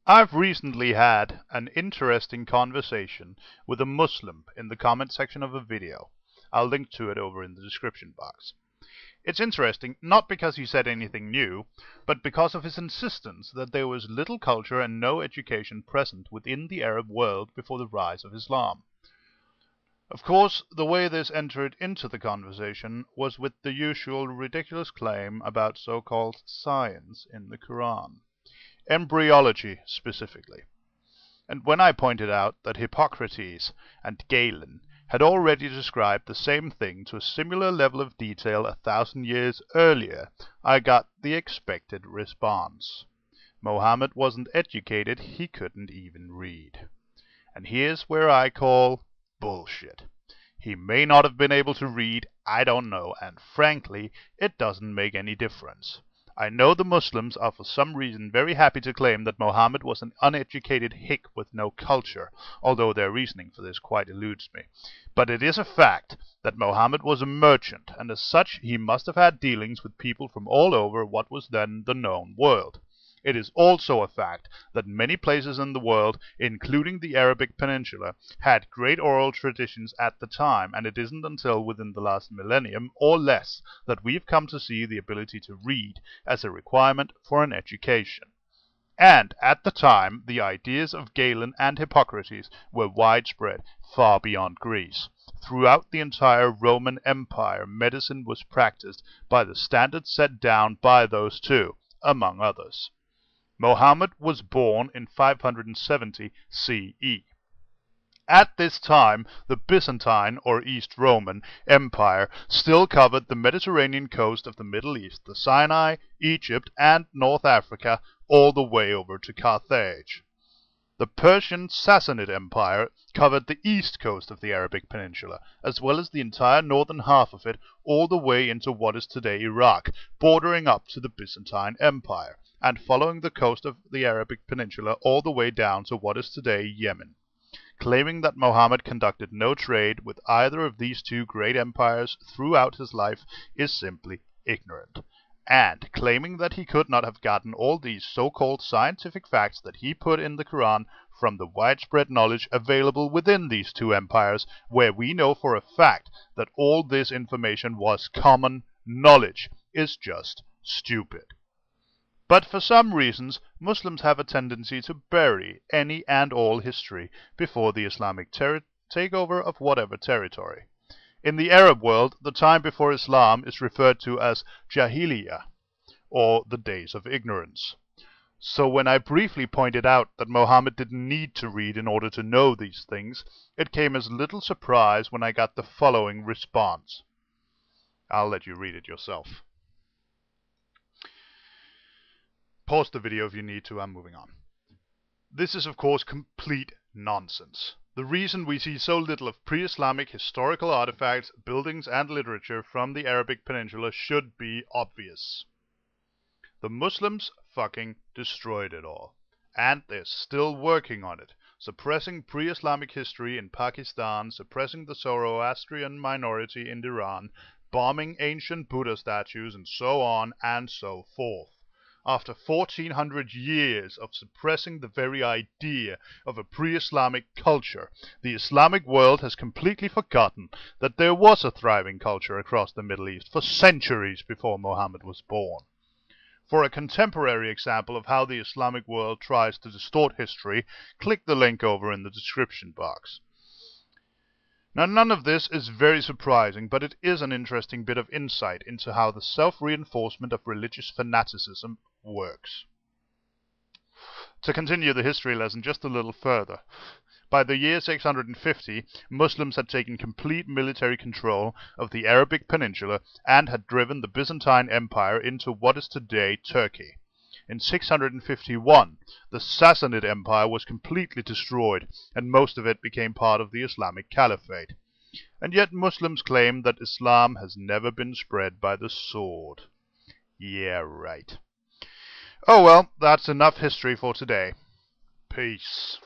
I've recently had an interesting conversation with a Muslim in the comment section of a video. I'll link to it over in the description box. It's interesting not because he said anything new, but because of his insistence that there was little culture and no education present within the Arab world before the rise of Islam. Of course, the way this entered into the conversation was with the usual ridiculous claim about so-called science in the Quran. Embryology, specifically. And when I pointed out that Hippocrates and Galen had already described the same thing to a similar level of detail 1,000 years earlier, I got the expected response. Mohammed wasn't educated, he couldn't even read. And here's where I call bullshit. He may not have been able to read, I don't know, and frankly, it doesn't make any difference. I know the Muslims are for some reason very happy to claim that Mohammed was an uneducated hick with no culture, although their reasoning for this quite eludes me. But it is a fact that Mohammed was a merchant, and as such he must have had dealings with people from all over what was then the known world. It is also a fact that many places in the world, including the Arabic Peninsula, had great oral traditions at the time, and it isn't until within the last millennium or less that we've come to see the ability to read as a requirement for an education. And at the time, the ideas of Galen and Hippocrates were widespread, far beyond Greece. Throughout the entire Roman Empire, medicine was practiced by the standards set down by those two, among others. Mohammed was born in 570 CE. At this time, the Byzantine, or East Roman, Empire still covered the Mediterranean coast of the Middle East, the Sinai, Egypt, and North Africa, all the way over to Carthage. The Persian Sassanid Empire covered the east coast of the Arabic Peninsula, as well as the entire northern half of it, all the way into what is today Iraq, bordering up to the Byzantine Empire, and following the coast of the Arabic Peninsula all the way down to what is today Yemen. Claiming that Mohammed conducted no trade with either of these two great empires throughout his life is simply ignorant. And claiming that he could not have gotten all these so-called scientific facts that he put in the Quran from the widespread knowledge available within these two empires, where we know for a fact that all this information was common knowledge, is just stupid. But for some reasons, Muslims have a tendency to bury any and all history before the Islamic takeover of whatever territory. In the Arab world, the time before Islam is referred to as Jahiliyyah, or the days of ignorance. So when I briefly pointed out that Mohammed didn't need to read in order to know these things, it came as little surprise when I got the following response. I'll let you read it yourself. Pause the video if you need to, I'm moving on. This is of course complete nonsense. The reason we see so little of pre-Islamic historical artifacts, buildings and literature from the Arabic Peninsula should be obvious. The Muslims fucking destroyed it all. And they're still working on it, suppressing pre-Islamic history in Pakistan, suppressing the Zoroastrian minority in Iran, bombing ancient Buddha statues, and so on and so forth. After 1400 years of suppressing the very idea of a pre-Islamic culture, the Islamic world has completely forgotten that there was a thriving culture across the Middle East for centuries before Muhammad was born. For a contemporary example of how the Islamic world tries to distort history, click the link over in the description box. Now, none of this is very surprising, but it is an interesting bit of insight into how the self-reinforcement of religious fanaticism works. To continue the history lesson just a little further, by the year 650, Muslims had taken complete military control of the Arabic Peninsula and had driven the Byzantine Empire into what is today Turkey. In 651, the Sassanid Empire was completely destroyed, and most of it became part of the Islamic Caliphate. And yet Muslims claim that Islam has never been spread by the sword. Yeah, right. Oh well, that's enough history for today. Peace.